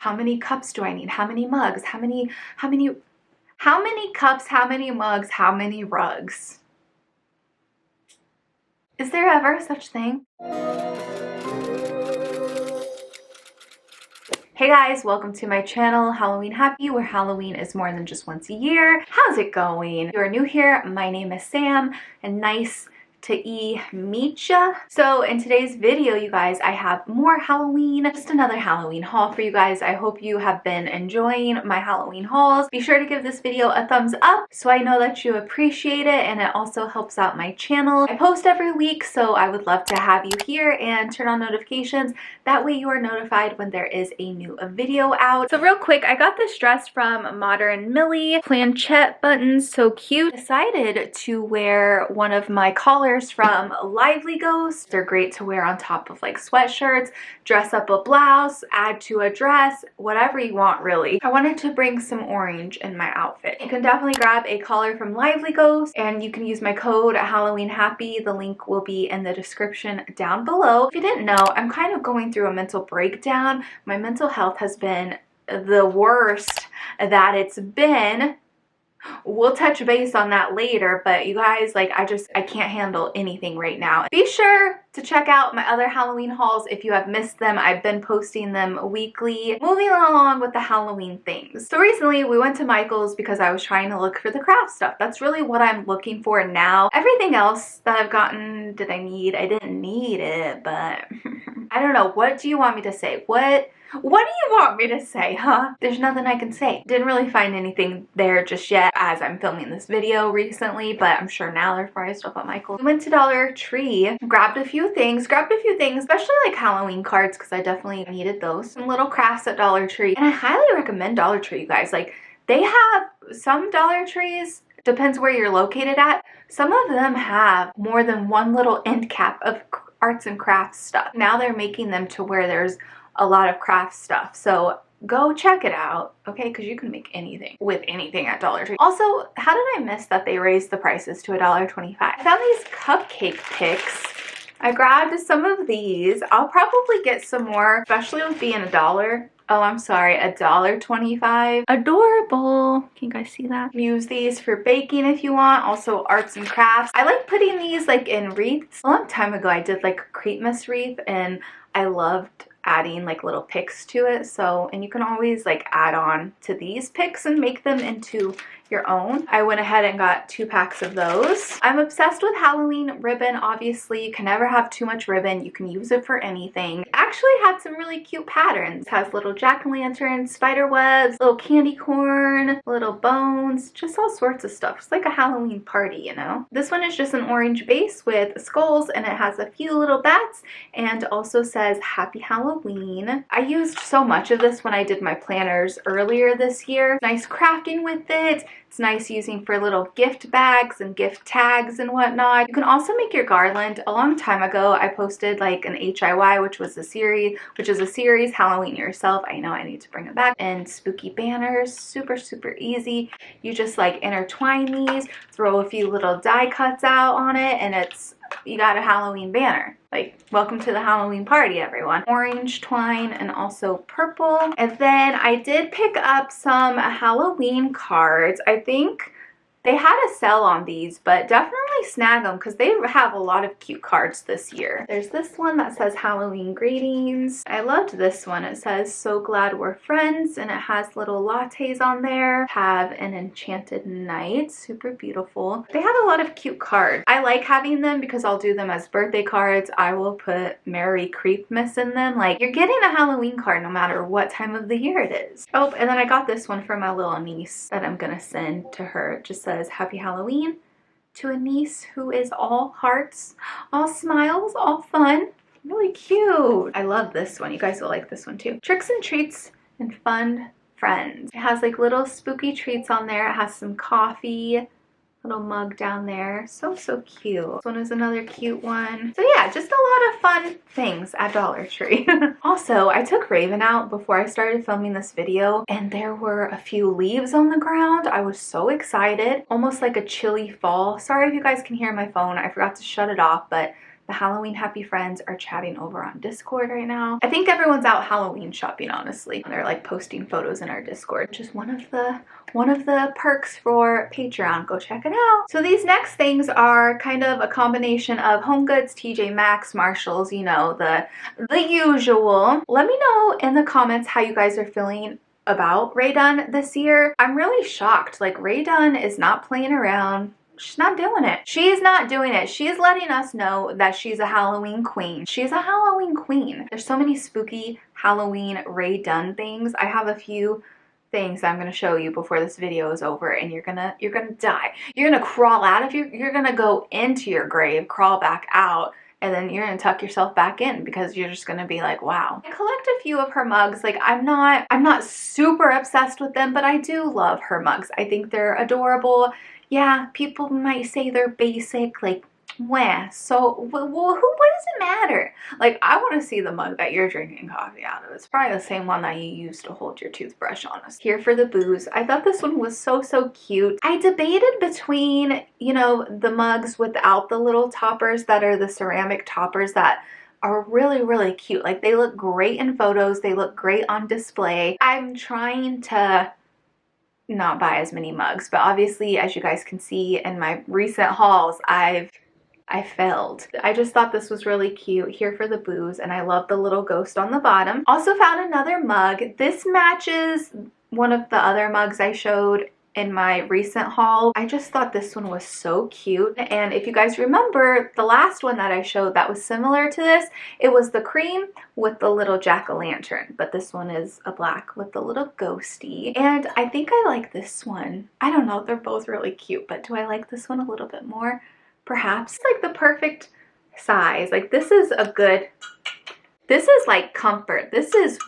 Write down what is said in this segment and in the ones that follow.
How many cups do I need? How many mugs? How many cups? How many mugs? How many rugs? Is there ever such thing? Hey guys, welcome to my channel, Halloween Happy, where Halloween is more than just once a year. How's it going? If you are new here, my name is Sam, and nice to meet ya. So in today's video, you guys, I have more Halloween, just another Halloween haul for you guys. I hope you have been enjoying my Halloween hauls. Be sure to give this video a thumbs up so I know that you appreciate it, and it also helps out my channel. I post every week, so I would love to have you here and turn on notifications. That way you are notified when there is a new video out. So real quick, I got this dress from Modern Millie, planchette buttons, so cute. Decided to wear one of my collars from Lively Ghost. They're great to wear on top of like sweatshirts, dress up a blouse, add to a dress, whatever you want really. I wanted to bring some orange in my outfit. You can definitely grab a collar from Lively Ghost, and you can use my code Halloween Happy. The link will be in the description down below. If you didn't know, I'm kind of going through a mental breakdown. My mental health has been the worst that it's been. We'll touch base on that later, but you guys, like, I can't handle anything right now. Be sure to check out my other Halloween hauls if you have missed them. I've been posting them weekly. Moving along with the Halloween things. So recently we went to Michael's because I was trying to look for the craft stuff. That's really what I'm looking for now. Everything else that I've gotten, did I need? I didn't need it, but I don't know. What do you want me to say? What do you want me to say, huh? There's nothing I can say. Didn't really find anything there just yet as I'm filming this video recently, but I'm sure now there's probably stuff at Michael's. We went to Dollar Tree, grabbed a few things, especially like Halloween cards because I definitely needed those. Some little crafts at Dollar Tree, and I highly recommend Dollar Tree, you guys. Like, they have some Dollar Trees, depends where you're located at. Some of them have more than one little end cap of arts and crafts stuff. Now they're making them to where there's a lot of craft stuff, so go check it out, okay? Because you can make anything with anything at Dollar Tree. Also, how did I miss that they raised the prices to $1.25? I found these Cupcake Picks. I grabbed some of these. I'll probably get some more, especially with being $1. Oh, I'm sorry, $1.25. Adorable. Can you guys see that? Use these for baking if you want. Also arts and crafts. I like putting these like in wreaths. A long time ago I did like a Christmas wreath, and I loved adding like little picks to it. So, and you can always like add on to these picks and make them into your own. I went ahead and got 2 packs of those. I'm obsessed with Halloween ribbon. Obviously, you can never have too much ribbon. You can use it for anything. It actually had some really cute patterns. It has little jack-o'-lanterns, spider webs, little candy corn, little bones, just all sorts of stuff. It's like a Halloween party, you know? This one is just an orange base with skulls, and it has a few little bats, and also says Happy Halloween. I used so much of this when I did my planners earlier this year. Nice crafting with it. It's nice using for little gift bags and gift tags and whatnot. You can also make your garland. A long time ago, I posted like an HIY, which is a series, Halloween Yourself. I know I need to bring it back. And spooky banners, super, super easy. You just like intertwine these, throw a few little die cuts out on it, and you got a Halloween banner. Like, welcome to the Halloween party, everyone. Orange twine and also purple. And then I did pick up some Halloween cards. I think they had a sale on these, but definitely snag them because they have a lot of cute cards this year. There's this one that says Halloween greetings. I loved this one. It says so glad we're friends, and it has little lattes on there. Have an enchanted night. Super beautiful. They had a lot of cute cards. I like having them because I'll do them as birthday cards. I will put Merry Creepmas in them. Like, you're getting a Halloween card no matter what time of the year it is. Oh, and then I got this one for my little niece that I'm gonna send to her. It just says Happy Halloween to a niece who is all hearts, all smiles, all fun. Really cute. I love this one. You guys will like this one too. Tricks and treats and fun friends. It has like little spooky treats on there. It has some coffee, little mug down there. So cute. This one is another cute one. So yeah, just a lot of fun things at Dollar Tree. Also, I took Raven out before I started filming this video, and there were a few leaves on the ground. I was so excited. Almost like a chilly fall. Sorry if you guys can hear my phone. I forgot to shut it off, but The Halloween happy friends are chatting over on Discord right now. I think everyone's out Halloween shopping, honestly. They're like posting photos in our Discord, which is one of the perks for Patreon. Go check it out. So these next things are kind of a combination of Homegoods, TJ Maxx, Marshalls, you know, the usual. Let me know in the comments how you guys are feeling about Rae Dunn this year. I'm really shocked. Like, Rae Dunn is not playing around. She's not doing it. She's not doing it. She's letting us know that she's a Halloween queen. She's a Halloween queen. There's so many spooky Halloween Rae Dunn things. I have a few things I'm gonna show you before this video is over, and you're gonna die. You're gonna crawl out of you're gonna go into your grave, crawl back out, and then you're gonna tuck yourself back in because you're just gonna be like, wow. I collect a few of her mugs. Like, I'm not super obsessed with them, but I do love her mugs. I think they're adorable. Yeah, people might say they're basic, like, wah. So, well, what does it matter? Like, I want to see the mug that you're drinking coffee out of. It's probably the same one that you use to hold your toothbrush, honestly. Here for the booze. I thought this one was so cute. I debated between, you know, the mugs without the little toppers that are the ceramic toppers that are really cute. Like, they look great in photos. They look great on display. I'm trying to not buy as many mugs, but obviously, as you guys can see in my recent hauls, I failed. I just thought this was really cute. Here for the booze, and I love the little ghost on the bottom. Also found another mug. This matches one of the other mugs I showed in my recent haul. I just thought this one was so cute. And if you guys remember the last one that I showed that was similar to this, it was the cream with the little jack-o'-lantern, but this one is a black with the little ghosty. And I think I like this one. I don't know, they're both really cute, but do I like this one a little bit more? Perhaps. It's like the perfect size. Like, this is like comfort. This is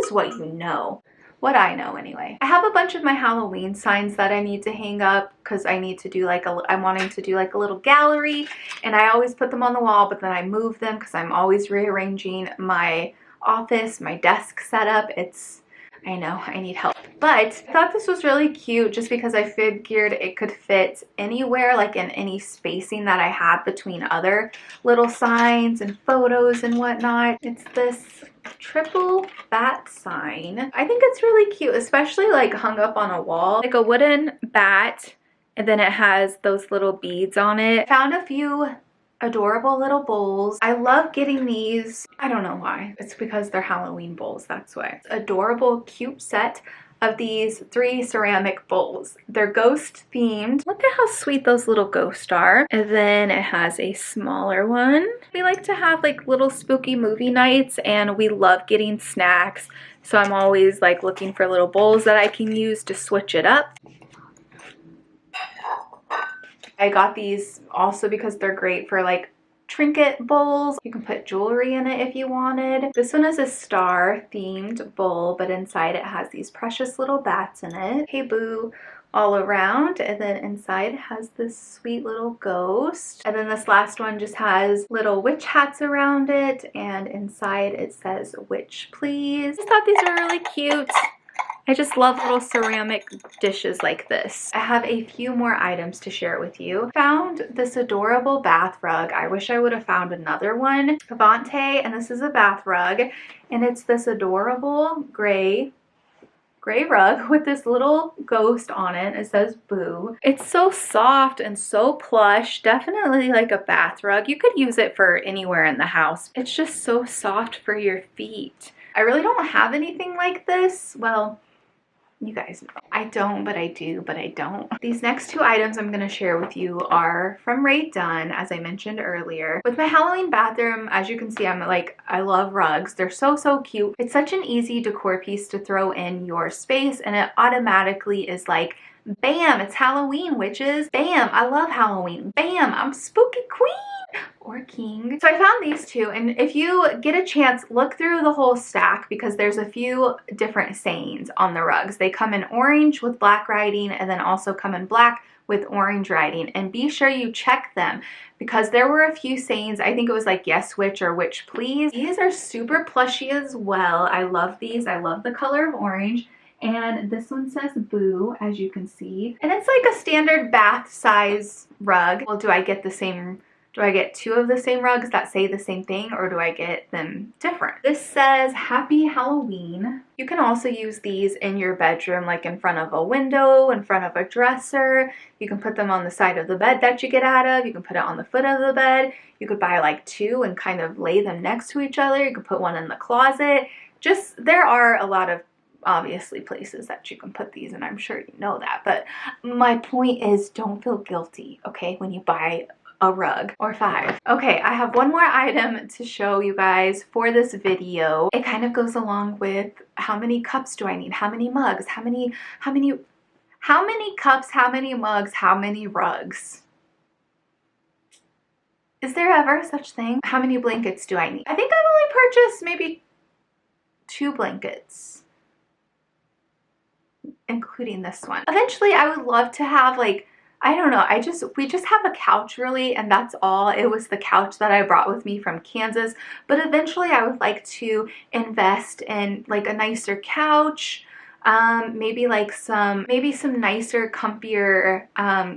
what you know. What I know anyway. I have a bunch of my Halloween signs that I need to hang up because I need to do like I'm wanting to do like a little gallery, and I always put them on the wall, but then I move them because I'm always rearranging my office, my desk setup. I know, I need help. But I thought this was really cute just because I figured it could fit anywhere, like in any spacing that I have between other little signs and photos and whatnot. It's this triple bat sign. I think it's really cute, especially like hung up on a wall. Like a wooden bat, and then it has those little beads on it. Found a few adorable little bowls. I love getting these. I don't know why. It's because they're Halloween bowls, that's why. It's adorable, cute set of these 3 ceramic bowls. They're ghost themed. Look at how sweet those little ghosts are. And then it has a smaller one. We like to have like little spooky movie nights, and we love getting snacks. So I'm always like looking for little bowls that I can use to switch it up. I got these also because they're great for like trinket bowls. You can put jewelry in it if you wanted. This one is a star themed bowl, but inside it has these precious little bats in it. Hey Boo all around, and then inside it has this sweet little ghost. And then this last one just has little witch hats around it, and inside it says witch please. I just thought these were really cute. I just love little ceramic dishes like this. I have a few more items to share with you. Found this adorable bath rug. I wish I would have found another one. Avante, and this is a bath rug, and it's this adorable gray rug with this little ghost on it. It says Boo. It's so soft and so plush. Definitely like a bath rug. You could use it for anywhere in the house. It's just so soft for your feet. I really don't have anything like this. Well, you guys know. I don't, but I do, but I don't. These next 2 items I'm going to share with you are from Rae Dunn, as I mentioned earlier. With my Halloween bathroom, as you can see, I love rugs. They're so cute. It's such an easy decor piece to throw in your space, and it automatically is like, bam, it's Halloween, witches. Bam, I love Halloween. Bam, I'm spooky queen or king. So I found these 2, and if you get a chance, look through the whole stack because there's a few different sayings on the rugs. They come in orange with black writing, and then also come in black with orange writing, and be sure you check them because there were a few sayings. I think it was like yes witch or witch please. These are super plushy as well. I love these. I love the color of orange. And this one says Boo, as you can see. And it's like a standard bath size rug. Well, do I get the same Do I get two of the same rugs that say the same thing, or do I get them different? This says Happy Halloween. You can also use these in your bedroom, like in front of a window, in front of a dresser. You can put them on the side of the bed that you get out of. You can put it on the foot of the bed. You could buy like two and kind of lay them next to each other. You could put one in the closet. Just, there are a lot of obviously places that you can put these, and I'm sure you know that, but my point is, don't feel guilty, okay, when you buy a rug or 5. Okay, I have one more item to show you guys for this video. It kind of goes along with how many cups do I need, how many mugs, how many cups, how many mugs, how many rugs. Is there ever such thing? How many blankets do I need? I think I've only purchased maybe 2 blankets, including this one. Eventually I would love to have, like, I don't know, we just have a couch really, and that's all. It was the couch that I brought with me from Kansas, but eventually I would like to invest in like a nicer couch, maybe some nicer, comfier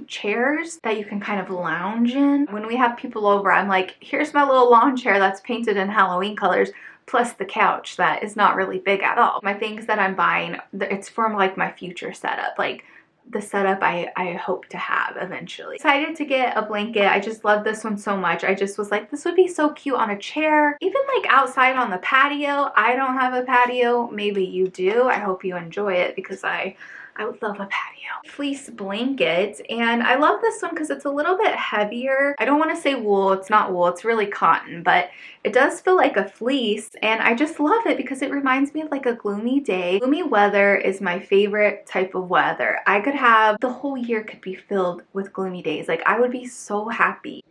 chairs that you can kind of lounge in. When we have people over, I'm like, here's my little lawn chair that's painted in Halloween colors, plus the couch that is not really big at all. My things that I'm buying, it's for like my future setup, like the setup I hope to have eventually. Decided to get a blanket. I just love this one so much. I just was like, this would be so cute on a chair, even like outside on the patio. I don't have a patio. Maybe you do. I hope you enjoy it, because I would love a patio. Fleece blanket, and I love this one because it's a little bit heavier. I don't want to say wool, it's not wool, it's really cotton, but it does feel like a fleece, and I just love it because it reminds me of like a gloomy day. Gloomy weather is my favorite type of weather. I could have, the whole year could be filled with gloomy days. Like, I would be so happy.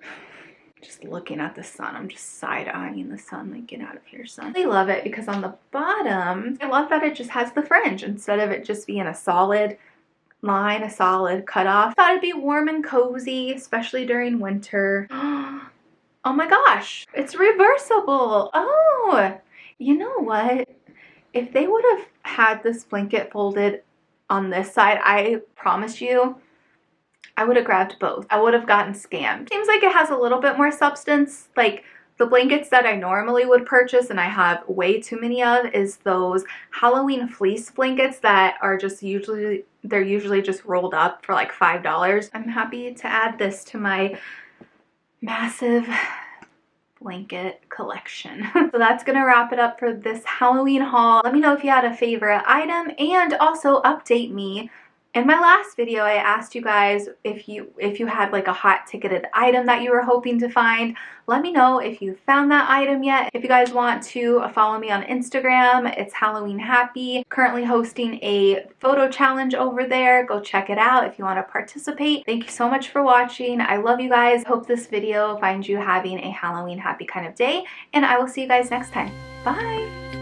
Just looking at the sun, I'm just side-eyeing the sun, like, get out of here, sun. I love it because on the bottom, I love that it just has the fringe instead of it just being a solid line, a solid cutoff. Thought it'd be warm and cozy, especially during winter. Oh my gosh, it's reversible. Oh, you know what? If they would have had this blanket folded on this side, I promise you, I would have grabbed both. I would have gotten scammed. Seems like it has a little bit more substance. Like, the blankets that I normally would purchase, and I have way too many of, is those Halloween fleece blankets that are just they're usually just rolled up for like $5. I'm happy to add this to my massive blanket collection. So that's gonna wrap it up for this Halloween haul. Let me know if you had a favorite item, and also update me. In my last video, I asked you guys if you had like a hot ticketed item that you were hoping to find. Let me know if you found that item yet. If you guys want to follow me on Instagram, it's Halloween Happy. Currently hosting a photo challenge over there. Go check it out if you want to participate. Thank you so much for watching. I love you guys. Hope this video finds you having a Halloween happy kind of day, and I will see you guys next time. Bye!